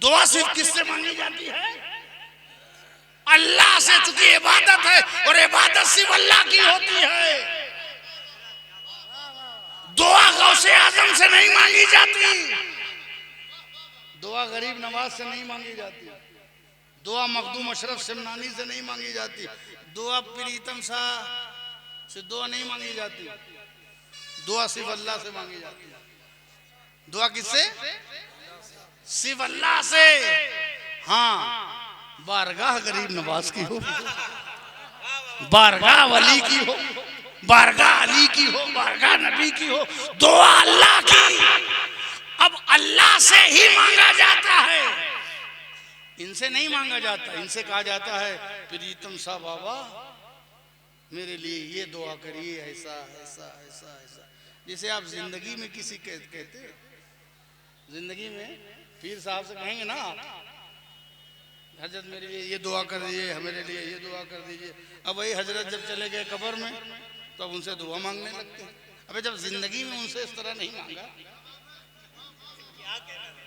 दुआ सिर्फ किससे मांगी जाती है? अल्लाह से, चूंकि इबादत है और इबादत सिर्फ अल्लाह की होती है। दुआ गौसे आजम से नहीं मांगी जाती, दुआ गरीब नवाज से नहीं मांगी जाती, दुआ मखदूम अशरफ सिमनानी से नहीं मांगी जाती, दुआ प्रीतम शाह से दुआ नहीं मांगी जाती, दुआ सिर्फ अल्लाह से मांगी जाती है। दुआ किससे? सिर्फ अल्लाह से। हाँ, बारगाह गरीब नवाज की हो, बारगाह वली की हो, बारगाह अली की हो, बारगाह नबी की हो, दुआ अल्लाह की। अब अल्लाह से ही मांगा जाता है, इनसे नहीं मांगा जाता। इनसे कहा जाता है प्रीतम सा बाबा मेरे लिए ये दुआ करिए, ऐसा ऐसा ऐसा ऐसा। जैसे आप जिंदगी में किसी कहते, जिंदगी में पीर साहब से कहेंगे ना, हजरत मेरे लिए ये दुआ कर दीजिए, मेरे लिए ये दुआ कर दीजिए। अब वही हजरत जब चले गए कब्र में तो अब उनसे दुआ मांगने लगते हैं। अबे जब जिंदगी में उनसे इस तरह नहीं मांगा,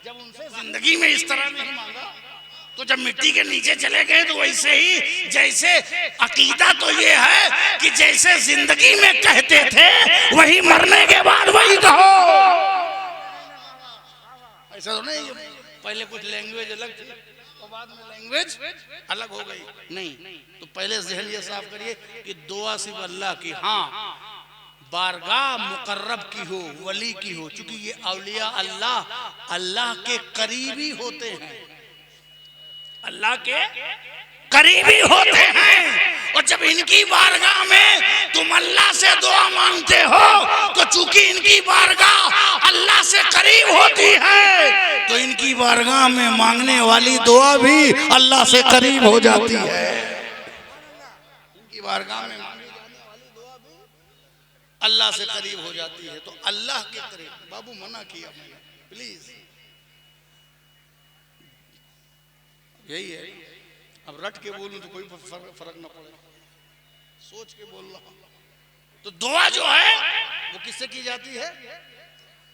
जब उनसे जिंदगी में इस तरह नहीं मांगा, तो जब मिट्टी के नीचे चले गए तो वैसे ही, जैसे अकीदा तो ये है कि जैसे जिंदगी में कहते थे वही मरने के बाद वही कहो। ऐसा तो नहीं पहले कुछ लैंग्वेज अलग थी तो बाद में लैंग्वेज अलग हो गई, नहीं। तो पहले ज़हन ये साफ करिए कि दुआ सिर्फ अल्लाह की, हाँ बारगाह मुकर्रब की हो, वली की हो, चूंकि ये औलिया अल्लाह के करीबी होते हैं, अल्लाह के करीबी होते हैं। और जब इनकी बारगाह में तुम अल्लाह से दुआ मांगते हो तो चूंकि इनकी बारगाह अल्लाह से करीब होती है तो इनकी बारगाह में मांगने वाली दुआ भी अल्लाह से करीब हो जाती है। इनकी बारगाह में मांगी जाने वाली दुआ भी अल्लाह से करीब हो जाती है। तो अल्लाह के करीब, बाबू मना किया मैंने, प्लीज यही है। अब रट के बोलूं तो कोई फर्क ना पड़े, सोच के बोल रहा हूं। तो दुआ जो है वो किससे की जाती है?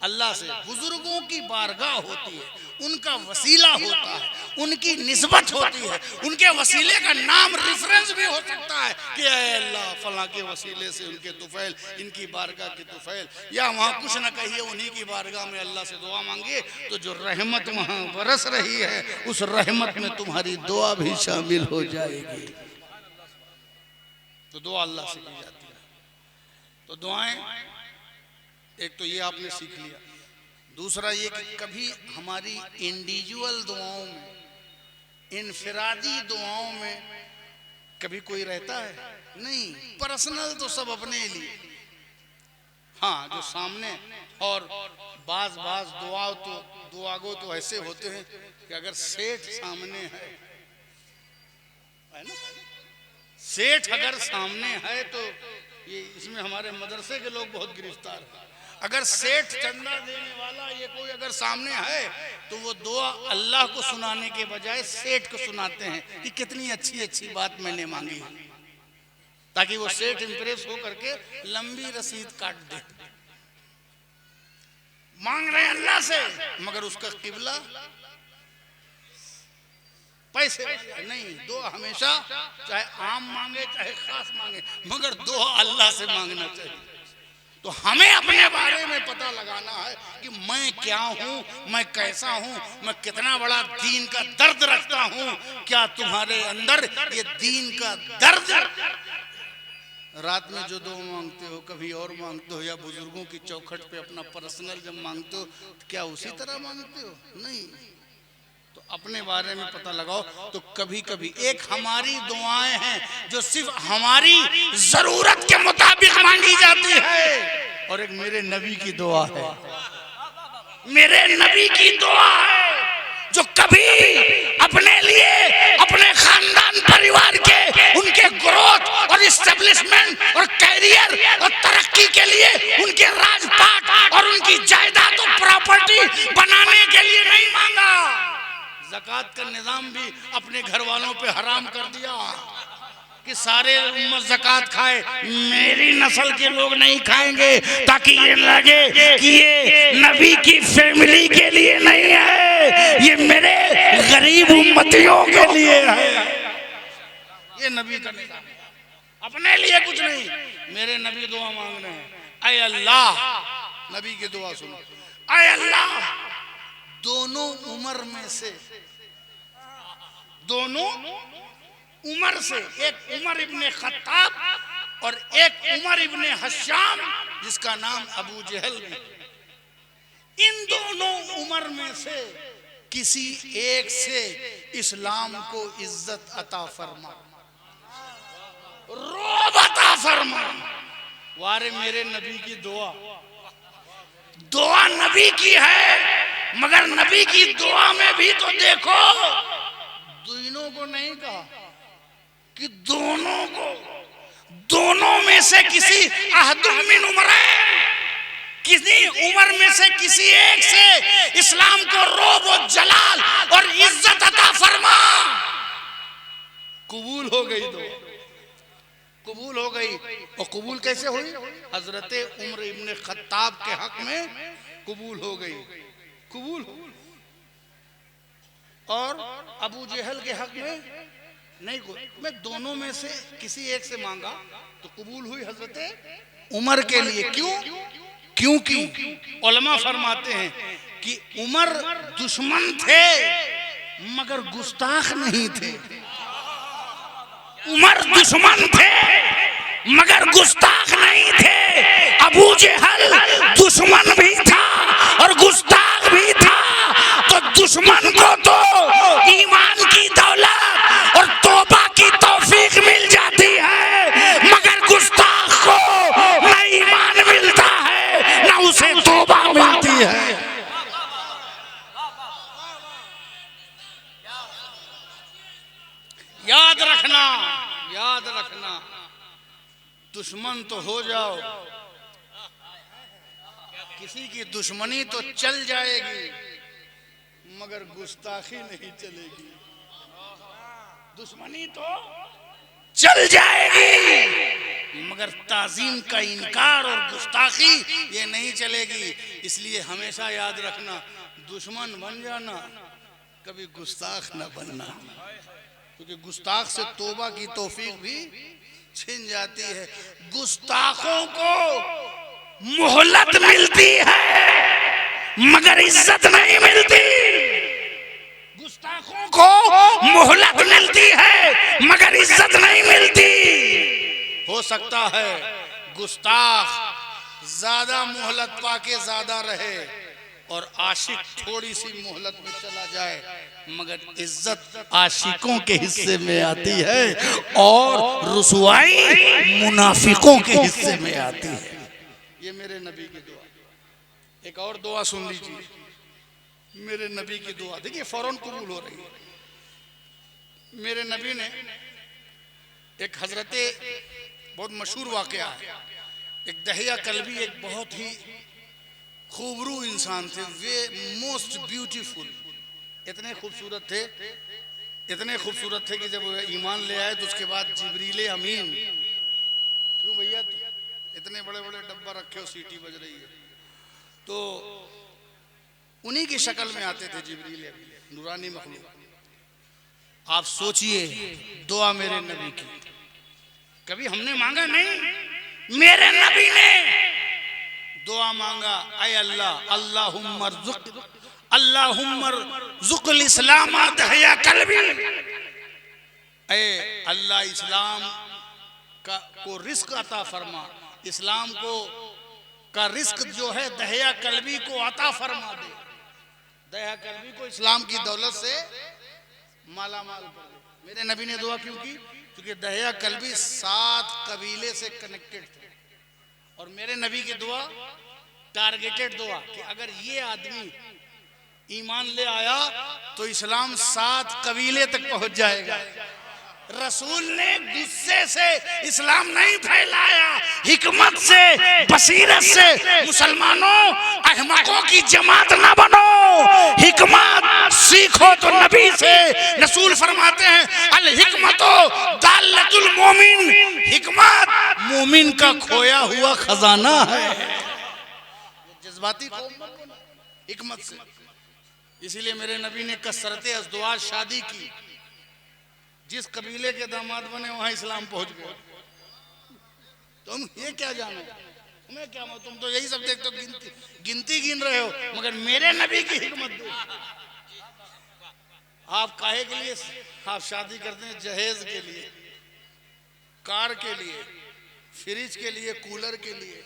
अल्लाह से। बुजुर्गों की बारगाह होती है, उनका वसीला होता है, उनकी निस्बत होती है, उनके वसीले का नाम रेफरेंस भी हो सकता है कि अल्लाह फला के वसीले से उनके तुफैल, इनकी बारगाह की तुफैल, या वहाँ कुछ ना कहिए उन्हीं की बारगाह में अल्लाह से दुआ मांगिए तो जो रहमत वहाँ बरस रही है उस रहमत में तुम्हारी दुआ भी शामिल हो जाएगी। तो दुआ अल्लाह से की जाती है। तो दुआएं, एक तो ये आपने सीख लिया, दूसरा ये कि कभी हमारी इंडिविजुअल दुआओं में, इनफिरादी दुआओं में कभी कोई रहता है नहीं, पर्सनल तो सब अपने लिए, हाँ जो सामने। और बाज दुआगो तो ऐसे होते हैं कि अगर सेठ सामने है ना, सेठ अगर सामने है तो ये इसमें हमारे मदरसे के लोग बहुत गिरफ्तार हैं। अगर सेठ चंदा देने वाला ये कोई अगर सामने है तो वो दुआ अल्लाह को सुनाने के बजाय सेठ को सुनाते हैं कि कितनी अच्छी अच्छी बात मैंने मांगी है, ताकि वो सेठ इंप्रेस हो करके लंबी रसीद काट दे। मांग रहे हैं अल्लाह से मगर उसका किबला पैसे नहीं। दुआ हमेशा चाहे आम मांगे चाहे खास मांगे मगर दुआ अल्लाह से मांगना चाहिए। तो हमें अपने बारे में पता लगाना है कि मैं क्या हूँ, मैं कैसा हूँ, मैं कितना बड़ा दीन का दर्द रखता हूँ। क्या तुम्हारे अंदर ये दीन का दर्द, रात में जो दुआ मांगते हो कभी और मांगते हो, या बुजुर्गों की चौखट पे अपना पर्सनल जब मांगते हो क्या उसी तरह मांगते हो? नहीं। तो अपने बारे में पता लगाओ। तो कभी कभी एक हमारी दुआएं हैं जो सिर्फ हमारी जरूरत के मुताबिक मांगी जाती है, और एक मेरे नबी की दुआ है, मेरे नबी की दुआ है जो कभी अपने लिए, अपने खानदान परिवार के, उनके ग्रोथ और इस्टेब्लिशमेंट और कैरियर और तरक्की के लिए, उनके राजपाट और उनकी जायदाद और प्रॉपर्टी बनाने के लिए नहीं मांगा। ज़कात का निजाम भी अपने घर वालों पे हराम कर दिया कि सारे उम्मत ज़कात खाए, मेरी नस्ल के लोग नहीं खाएंगे, ताकि ये लगे कि ये नबी की फैमिली के लिए नहीं है, ये मेरे गरीब उम्मतियों के लिए है। ये नबी का निजाम, अपने लिए कुछ नहीं। मेरे नबी दुआ मांग रहे हैं, ऐ अल्लाह, नबी की दुआ सुनो, ऐ अल्लाह दोनों उम्र में से, दोनों उमर से, एक उमर इब्ने खत्ताब और एक उमर इब्ने हश्शाम जिसका नाम अबू जहल भी, इन दोनों उमर में से किसी एक से इस्लाम को इज्जत अता फरमा, रोब अता फरमा। वारे मेरे नबी की दुआ, दुआ नबी की है, मगर नबी की दुआ में भी तो देखो दोनों को नहीं कहा कि दोनों को, दोनों में से किसी अहदुम मिन उमरैन, किसी उम्र में से किसी एक से इस्लाम को रोब और जलाल और इज्जत अता फरमा। कबूल हो गई, दो कबूल हो गई। और कबूल कैसे हुई? हजरत उमर इब्ने खत्ताब के हक में कबूल हो गई, कबूल हो। और अबू जहल के हक में नहीं, मैं दोनों में से किसी एक से मांगा तो कबूल हुई हजरत उमर के लिए। क्यों? क्योंकि उलमा फरमाते हैं कि उमर दुश्मन थे मगर गुस्ताख नहीं थे। उमर दुश्मन थे मगर गुस्ताख नहीं थे। अबू जहल दुश्मन भी था और गुस्ताख भी था। तो दुश्मन को तो ईमान की दौलत और तौबा की तौफीक मिल जाती है, मगर गुस्ताख को न ईमान मिलता है न उसे तौबा मिलती है। याद रखना, याद रखना, दुश्मन तो हो जाओ, किसी की दुश्मनी तो चल जाएगी मगर गुस्ताखी नहीं चलेगी। दुश्मनी तो चल जाएगी मगर ताजीम का इनकार और गुस्ताखी ये नहीं चलेगी। इसलिए हमेशा याद रखना, दुश्मन बन जाना, कभी गुस्ताख न बनना, क्योंकि गुस्ताख से तौबा की तौफीक भी छिन जाती है। गुस्ताखों को मोहलत मिलती है मगर इज्जत नहीं मिलती। गुस्ताखों को मोहलत मिलती है मगर इज्जत नहीं मिलती। हो सकता है गुस्ताख ज्यादा मोहलत पाके ज्यादा रहे और आशिक थोड़ी सी मोहलत में चला जाए, मगर इज्जत आशिकों के हिस्से में आती है और रुसवाई मुनाफिकों के हिस्से में आती है। ये मेरे नबी की दुआ। एक और दुआ सुन लीजिए, मेरे नबी की दुआ, देखिए फौरन कबूल हो रही है। मेरे नबी ने एक हजरत, बहुत मशहूर वाकया है, एक दहिया कल्बी, एक बहुत ही खूबरू इंसान थे, वे मोस्ट ब्यूटीफुल, इतने खूबसूरत थे, इतने खूबसूरत थे कि जब ईमान ले आए तो उसके बाद जिब्रील अमीन, क्यों भैया इतने बड़े बड़े डब्बा रखे हो, सीटी बज रही है, तो उन्हीं की शक्ल में आते थे जिब्रील अमीन, नूरानी मखलूक। आप सोचिए दुआ मेरे नबी की, कभी हमने मांगा नहीं, मेरे नबी ने दुआ मांगा, ऐ अल्लाह अल्लाहुम्मरज़ुक़ल इस्लाम दहिया कल्बी, ऐ अल्लाह इस्लाम को रिस्क अता फरमा, इस्लाम को का रिस्क जो है दहिया कल्बी को अता फरमा दे। दहिया कल्बी को इस्लाम की दौलत से माला माल कर दे। मेरे नबी ने दुआ क्यों की? क्योंकि दहिया कल्बी 7 कबीले से कनेक्टेड थे और मेरे नबी की दुआ टारगेटेड दुआ कि अगर ये आदमी ईमान ले आया तो इस्लाम 7 कबीले तक पहुंच जाएगा। रसूल ने गुस्से से इस्लाम नहीं फैलाया, हिकमत से, बसीरत से। मुसलमानों, अहमकों की जमात ना बनो, हिकमत सीखो तो नबी से। रसूल फरमाते हैं अल हिकमतो दालतुल मोमिन, हिकमत मोमिन का खोया हुआ खजाना है। जज्बाती हिकमत से इसीलिए मेरे नबी ने कसरते अज़दवाज शादी की। जिस कबीले के दामाद बने वहां इस्लाम पहुंच गए। तुम ये क्या जानो, तुम्हें क्या, तुम तो यही सब देखते हो, गिनती गिन रहे हो, मगर मेरे नबी की हिकमत दो। आप काहे के लिए आप शादी करते हैं? जहेज के लिए, कार के लिए, फ्रिज के लिए, कूलर के लिए।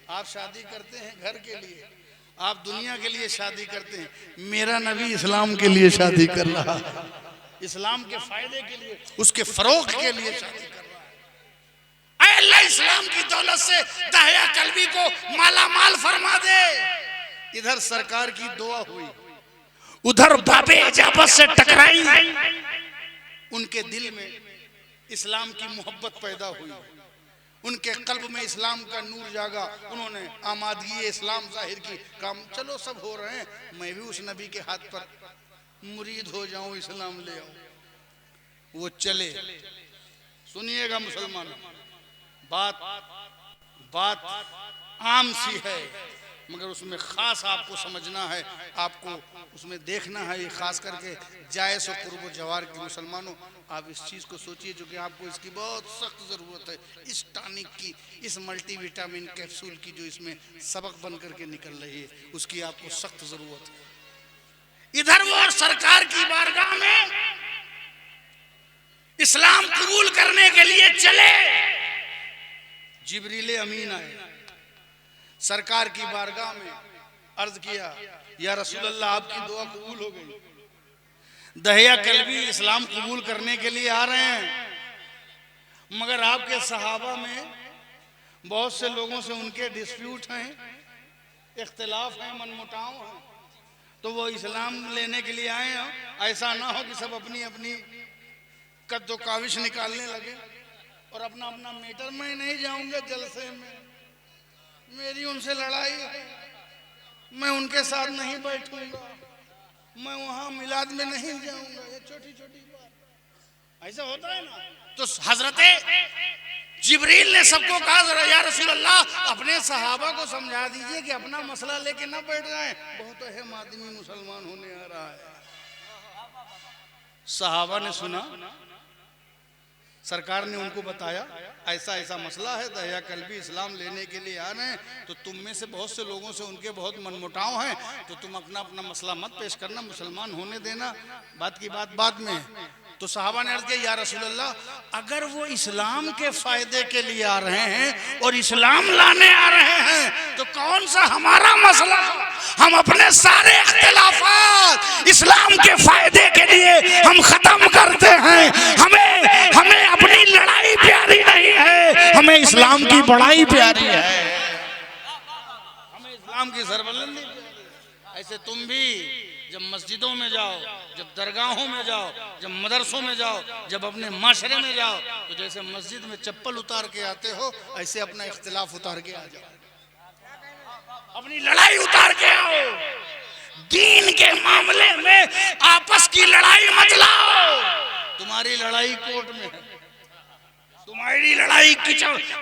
आप शादी करते हैं घर के लिए, आप दुनिया के लिए शादी करते हैं। मेरा नबी इस्लाम के लिए शादी कर रहा है, इस्लाम के फायदे के लिए, उसके फरोग के लिए शादी कर रहा है। अल्लाह इस्लाम की दौलत से दाहिया कल्बी को माला माल फरमा दे। इधर सरकार की दुआ हुई, उधर बाबे इजाबत से टकराई, उनके दिल में इस्लाम की मोहब्बत पैदा हुई, उनके कल्ब में इस्लाम का नूर जागा। उन्होंने आमादगी इस्लाम जाहिर की, काम चलो सब हो रहे हैं, मैं भी उस नबी के हाथ पर मुरीद हो जाऊं, इस्लाम ले आऊं। वो चले। सुनिएगा मुसलमानों, बात आम सी है, मगर उसमें खास आपको समझना है, आपको उसमें देखना है। ये खास करके जायज़ और कुर्ब जवार के मुसलमानों, आप इस चीज़ को सोचिए, जो कि आपको इसकी बहुत सख्त ज़रूरत है। इस टॉनिक की, इस मल्टीविटामिन कैप्सूल की, जो इसमें सबक बन करके निकल रही है, उसकी आपको सख्त ज़रूरत है। इधर वो सरकार की बारगाह में इस्लाम कबूल करने के लिए चले। जिब्रील अमीन आए, सरकार की बारगाह में अर्ज किया, या रसूल अल्लाह आपकी दुआ कबूल हो गई। दहिया कल्बी इस्लाम कबूल करने के लिए आ रहे हैं, मगर आपके सहाबा में बहुत से लोगों से उनके डिस्प्यूट हैं, इख्तिलाफ हैं, मनमुटाव हैं, तो वो इस्लाम लेने के लिए आए हैं। ऐसा ना हो कि सब अपनी अपनी कद्दो काविश निकालने लगे और अपना अपना मीटर में नहीं जाऊंगा जलसे में, मेरी उनसे लड़ाई है, मैं उनके साथ नहीं बैठूंगा, मैं वहां मिलाद में नहीं जाऊंगा, ये छोटी छोटी बात ऐसा होता है ना। तो हजरते जिब्रील ने सबको कहा, जरा या रसूल अल्लाह अपने सहाबा को समझा दीजिए कि अपना मसला लेके ना बैठ जाए, बहुत अहम आदमी मुसलमान होने आ रहा है। सहाबा ने सुना, सरकार ने उनको बताया ऐसा ऐसा मसला है, दहिया कल्बी इस्लाम लेने के लिए आ रहे हैं, तो तुम में से बहुत से लोगों से उनके बहुत मनमुटाव हैं, तो तुम अपना अपना मसला मत पेश करना, मुसलमान होने देना, बात की बात बाद में। तो सहाबा ने अर्ज किया, या रसूल अल्लाह अगर वो इस्लाम के फायदे के लिए आ रहे हैं और इस्लाम लाने आ रहे हैं, तो कौन सा हमारा मसला, हम अपने सारे इख्तिलाफात इस्लाम के फायदे के लिए हम खत्म करते हैं। हमें अपनी लड़ाई प्यारी नहीं है, हमें इस्लाम की बड़ाई प्यारी है, हमें इस्लाम की सरबलंदी। ऐसे तुम भी जब मस्जिदों में जाओ, जब दरगाहों में जाओ, जब मदरसों में जाओ, जब अपने माशरे में जाओ, तो जैसे मस्जिद में चप्पल उतार के आते हो, ऐसे अपना इख्तिलाफ उतार के आ जाओ, अपनी लड़ाई उतार के आओ। दीन के मामले में आपस की लड़ाई मत लाओ। तुम्हारी लड़ाई कोर्ट में है, तुम्हारी लड़ाई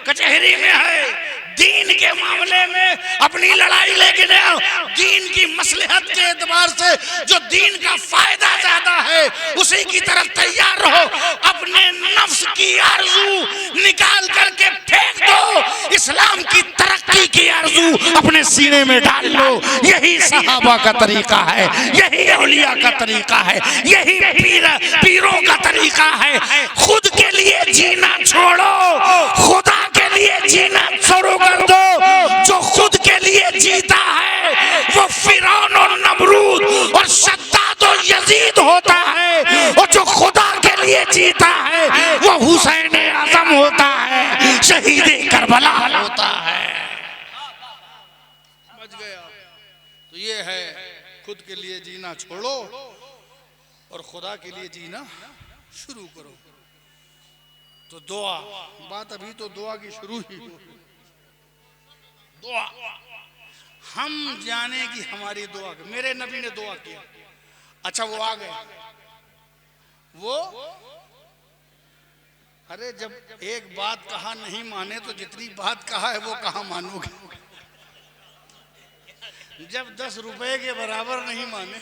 कचहरी में है। दीन के मामले में अपनी लड़ाई लेके आओ। दीन की मसलहत के एतबार से जो दीन का फायदा ज्यादा है, उसी की तरफ तैयार रहो। अपने नफ्स की आरज़ू निकाल करके फेंक दो, इस्लाम की तरक्की की आरज़ू अपने सीने में डाल लो। यही सहाबा का तरीका है, यही औलिया का तरीका है, यही पीरों का तरीका है। खुद के लिए जीना छोड़ो, खुदा के लिए जीना शुरू कर दो। जो खुद के लिए जीता है वो फिरौन और नमरूद और शद्दाद और यजीद होता है, और जो खुदा के लिए जीता है वो हुसैन आजम होता है, शहीद करबला होता है। समझ गया? तो ये है, खुद के लिए जीना छोड़ो और खुदा के लिए जीना शुरू करो। तो दुआ, बात अभी तो दुआ की शुरू ही हुई। दुआ, हम जाने कि हमारी दुआ, मेरे नबी ने दुआ किया। अच्छा वो आ गए, वो अरे जब एक बात कहा नहीं माने तो जितनी बात कहा है वो कहाँ मानोगे। जब 10 रुपए के बराबर नहीं माने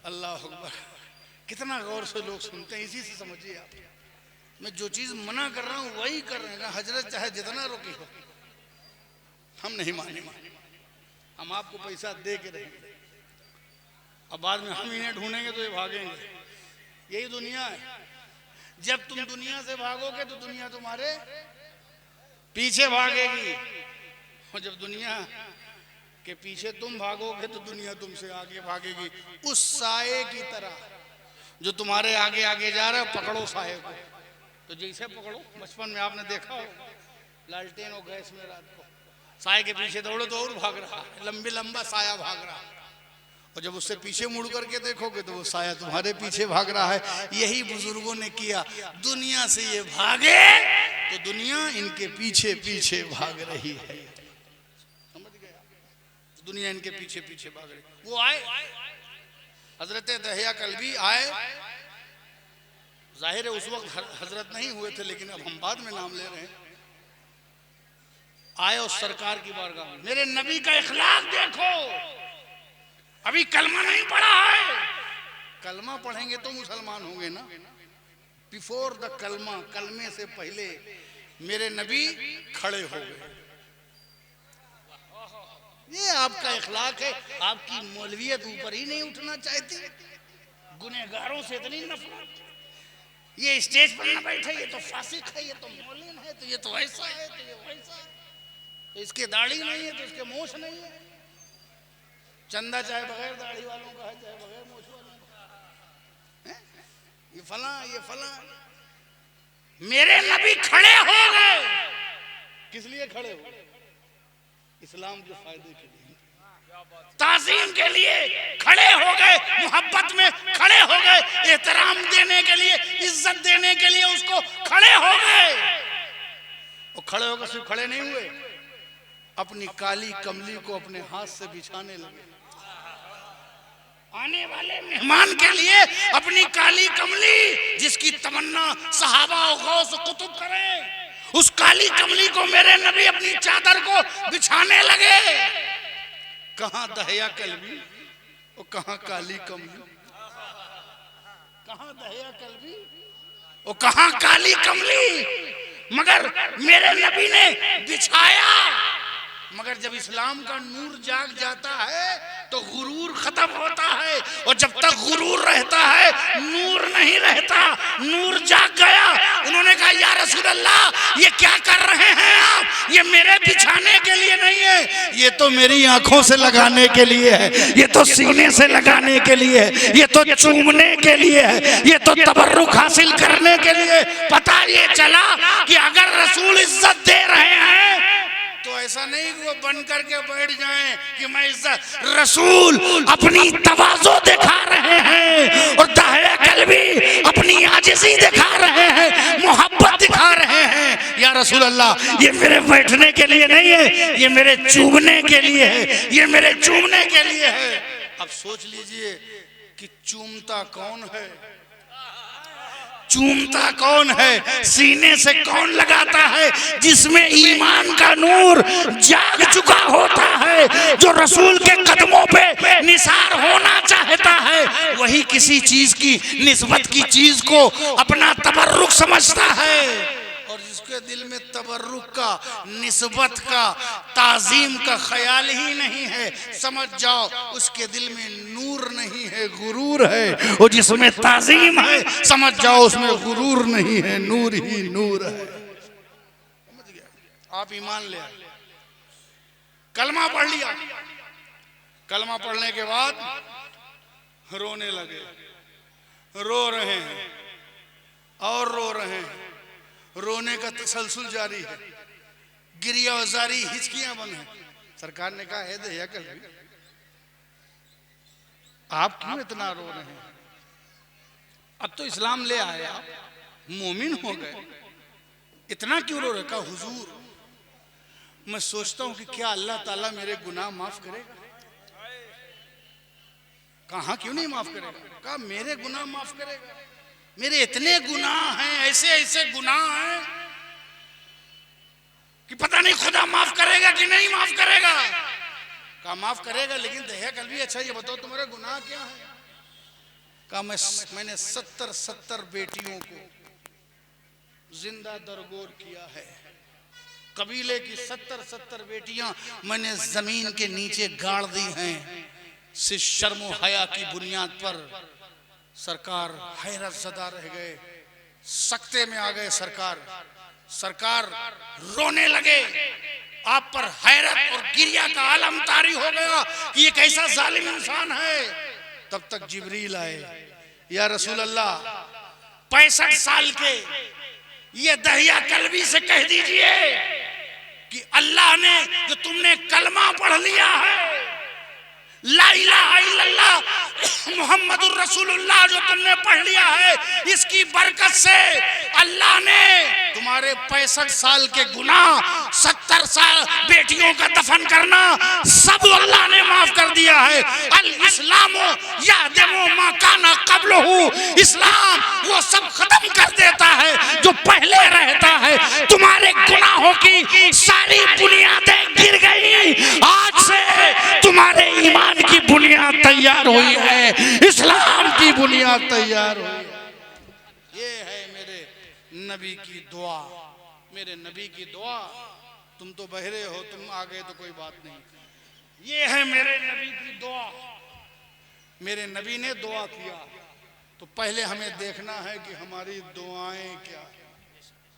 अल्लाह अकबर, कितना गौर से लोग सुनते हैं, इसी से समझिए आप। मैं जो चीज मना कर रहा हूं वही कर रहे हैं। हजरत चाहे जितना रोकी हो, हम नहीं मानेंगे, हम आपको पैसा दे के रहेंगे। अब बाद में हम इन्हें ढूंढेंगे तो ये भागेंगे। यही दुनिया है। जब तुम दुनिया से भागोगे तो दुनिया तुम्हारे पीछे भागेगी, और जब दुनिया के पीछे तुम भागोगे तो दुनिया तुमसे आगे भागेगी। उस साये की तरह जो तुम्हारे आगे आगे जा रहा है, पकड़ो साये को। तो जैसे पकड़ो, बचपन में आपने देखा हो लालटेन और गैस में रात को साये के पीछे दौड़ो तो और भाग रहा है, लंबा साया भाग रहा है। और जब उससे पीछे मुड़ करके देखोगे तो वो साया तुम्हारे पीछे भाग रहा है। यही बुजुर्गों ने किया। दुनिया से ये भागे तो दुनिया इनके पीछे पीछे भाग रही है। समझ गया? दुनिया इनके पीछे पीछे भाग रही। वो आए, हजरत दहिया कल्बी आए। जाहिर है उस वक्त हजरत नहीं हुए थे, लेकिन अब हम बाद में नाम ले रहे हैं। आए और सरकार की बारगाह में, मेरे नबी का इखलाक देखो। अभी कलमा नहीं पढ़ा है। कलमा पढ़ेंगे तो मुसलमान होंगे ना। बिफोर द कलमा, कलमे से पहले मेरे नबी खड़े हो गए। ये आपका इखलाक है। आपकी मौलवियत ऊपर ही नहीं उठना चाहती। गुनहगारों से इतनी नफरत। ये स्टेज पर न बैठे, ये तो फासिक है, ये तो मौलिन है, तो ये तो ऐसा है, तो ये वैसा है, तो इसके दाढ़ी नहीं है, तो इसके मूछ नहीं है। चंदा चाहे बगैर दाढ़ी वालों का है, चाहे बगैर मूछ वालों का है। ये फला, ये फला। मेरे नबी खड़े हो गए। किस लिए खड़े हो? इस्लाम के फायदे के लिए, ताज़ीम के लिए खड़े हो गए। मोहब्बत में खड़े हो गए। एहतराम देने के लिए, इज्जत देने के लिए उसको खड़े हो गए। और खड़े होकर सिर्फ खड़े नहीं हुए, अपनी काली कमली को अपने हाथ से बिछाने लगे। आने वाले मेहमान के लिए अपनी काली कमली, जिसकी तमन्ना सहाबा और गौस कुतुब करें, उस काली कमली को मेरे नबी अपनी चादर को बिछाने लगे। कहां दहिया कल्बी और कहां काली कमली? कहां दहिया कल्बी और कहां काली कमली? मगर मेरे नबी ने बिछाया। मगर जब इस्लाम का नूर जाग जाता है तो गुरूर खत्म होता है, और जब तक गुरूर रहता है नूर नहीं रहता। नूर जाग गया। उन्होंने कहा या रसूल अल्लाह, ये क्या कर रहे हैं आप? ये मेरे बिछाने के लिए नहीं है, ये तो मेरी आंखों से लगाने के लिए है, ये तो सीने से लगाने के लिए है, ये तो चूमने के लिए है, ये तो तबर्रुक हासिल करने के लिए। पता ये चला कि अगर रसूल इज्जत दे रहे हैं तो ऐसा नहीं कि वो बन करके बैठ जाएं कि मैं इज्जत। रसूल अपनी तवाज़ो दिखा रहे हैं और दाहिया कल्बी अपनी आजिज़ी दिखा रहे हैं, मोहब्बत दिखा रहे हैं। या रसूल अल्लाह, ये मेरे बैठने के लिए नहीं है, ये मेरे चूमने के लिए है, ये मेरे चूमने के लिए है। अब सोच लीजिए कि चूमता कौन है? चूमता कौन है? सीने से कौन लगाता है? जिसमें ईमान का नूर जाग चुका होता है, जो रसूल के कदमों पे निसार होना चाहता है, वही किसी चीज की निस्बत की चीज को अपना तबर्रुक समझता है। और जिसके दिल में तबर्रुक का, निस्बत का, ताजीम का ख्याल ही नहीं है, समझ जाओ उसके दिल में नूर नहीं है, गुरूर है। और जिसमें ताजीम है, समझ जाओ उसमें गुरूर नहीं है, नूर ही नूर है। समझ गया? आप ईमान ले आए, कलमा पढ़ लिया। कलमा पढ़ने के बाद रोने लगे। रो रहे हैं और रो रहे हैं। रोने का तसलसल जारी है, गिरिया जारी, हिचकियां बंद है। सरकार ने कहा है दहिया कल्बी, आप क्यों इतना रो रहे हैं? अब तो इस्लाम ले आए, आप मोमिन हो गए, इतना क्यों रो रहे? कहा हुजूर, मैं सोचता हूं कि क्या अल्लाह ताला मेरे गुनाह माफ करेगा। कहा क्यों नहीं माफ करेगा? कहा मेरे गुनाह माफ करेगा। मेरे इतने गुनाह हैं, ऐसे ऐसे गुनाह हैं कि पता नहीं खुदा माफ करेगा कि नहीं माफ करेगा। कहा माफ करेगा, लेकिन दहिया कल्बी अच्छा ये बताओ तुम्हारे गुनाह क्या है? कहा मैंने 70 बेटियों को जिंदा दरगोर किया है। कबीले की 70 बेटियां मैंने जमीन के नीचे गाड़ दी हैं। शर्म हया की बुनियाद पर सरकार हैरत ज़दा रह गए, सकते में आ गए। सरकार रोने लगे। आप पर हैरत और गिरिया का आलम तारी हो गया कि ये कैसा जालिम इंसान है। तब तक जिब्रील आए, या रसूल अल्लाह 65 साल के ये दहिया कल्बी से कह दीजिए कि अल्लाह ने जो तुमने कलमा पढ़ लिया है, ला इलाहा इल्लल्लाह मुहम्मदुर रसूलुल्लाह जो तुमने पढ़ लिया है, इसकी बरकत से अल्लाह ने तुम्हारे 65 साल के गुनाह, 70 साल बेटियों का दफन करना, सब अल्लाह ने माफ कर दिया है। अल इस्लाम यादमु मा काना क़ब्लहु, इस्लाम वो सब खत्म कर देता है जो पहले रहता है। तुम्हारे गुनाहों की सारी बुनियादें गिर गई। आज से तुम्हारे ईमान की बुनियाद तैयार हुई है, इस्लाम की बुनियाद तैयार हुई है। ये है मेरे नबी की दुआ, मेरे नबी की दुआ। तुम तो बहरे हो, तुम आ गए तो कोई बात नहीं। ये है मेरे नबी की दुआ। मेरे नबी ने दुआ किया तो पहले हमें देखना है कि हमारी दुआएं क्या है,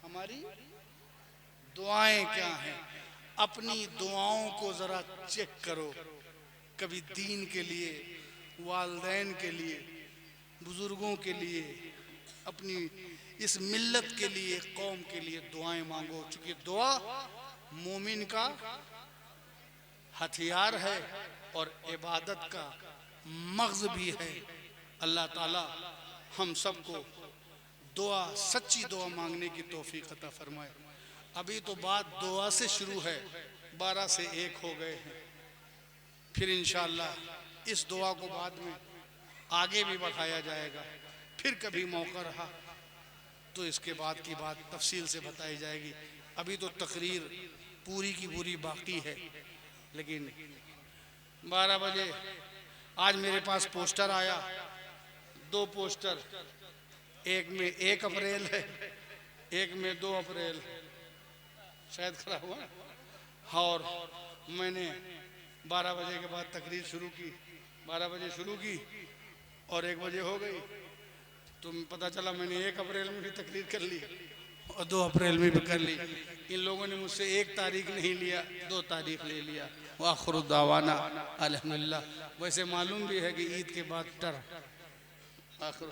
हमारी दुआएं क्या हैं। अपनी दुआओं को जरा चेक करो। कभी दीन के लिए, वालिदैन के लिए, बुजुर्गों के लिए, अपनी इस मिल्लत के लिए, कौम के लिए दुआएं मांगो। क्योंकि दुआ मोमिन का हथियार है और इबादत का मग़ज़ भी है। अल्लाह ताला हम सबको दुआ, सच्ची दुआ मांगने की तौफीक अता फरमाए। अभी तो बात दुआ से शुरू है, 12 से 1 हो गए हैं। फिर इंशाअल्लाह इस दुआ को बाद में आगे भी बढ़ाया जाएगा। फिर कभी मौका रहा तो इसके बाद की बात तफसील से बताई जाएगी। अभी तो तकरीर पूरी की पूरी बाकी है। लेकिन 12 बजे आज मेरे पास पोस्टर आया, 2 पोस्टर, एक में 1 अप्रैल है, एक में 2 अप्रैल, शायद खराब हुआ। और मैंने 12 बजे के बाद तकरीर शुरू की, 12 बजे शुरू की और 1 बजे हो गई। तो पता चला मैंने 1 अप्रैल में भी तकरीर कर ली और 2 अप्रैल में भी कर ली। इन लोगों ने मुझसे 1 तारीख नहीं लिया, 2 तारीख ले लिया। वाखिरु दावाना अल्हम्दुलिल्लाह। वैसे मालूम भी है कि ईद के बाद टर आखिर